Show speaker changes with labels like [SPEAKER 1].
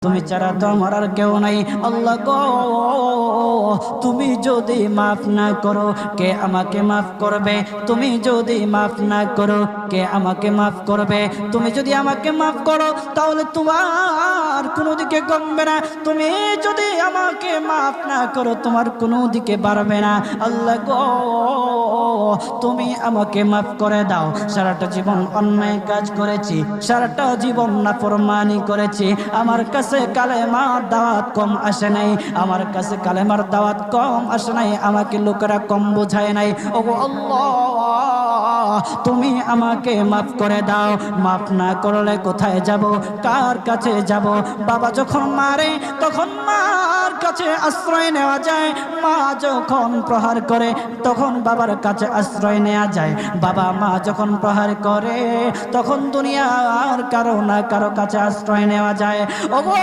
[SPEAKER 1] তুমি ছাড়া তো আমার আর কেউ নাই। আল্লাহ গো, তুমি যদি মাফ না করো কে আমাকে মাফ করবে? তুমি যদি মাফ না করো কে আমাকে মাফ করবে? তুমি যদি আমাকে মাফ করো তাহলে তোমার কোনো দিকে কমবে না, তুমি যদি আমাকে মাফ না করো তোমার কোনো দিকে বাড়বে না। আল্লাহ গো, তুমি আমাকে মাফ করে দাও। সারাটা জীবন অন্যায় কাজ করেছি, সারাটা জীবন নাফরমানি করেছি, আমার কাছে কালেমার দাওয়াত কম আসে নাই, আমার কাছে কালেমার দাওয়াত কম আসে নাই, আমাকে লোকেরা কম বোঝায় নাই। ওগো আল্লাহ, তুমি আমাকে মাফ করে দাও। মাফ না করলে কোথায় যাব, কার কাছে যাব? বাবা যখন মারে তখন মার কাছে আশ্রয় নেওয়া যায়, মা যখন প্রহার করে তখন বাবার কাছে আশ্রয় নেওয়া যায়, বাবা মা যখন প্রহার করে তখন দুনিয়ার কারো না কারো কাছে আশ্রয় নেওয়া যায়। ওগো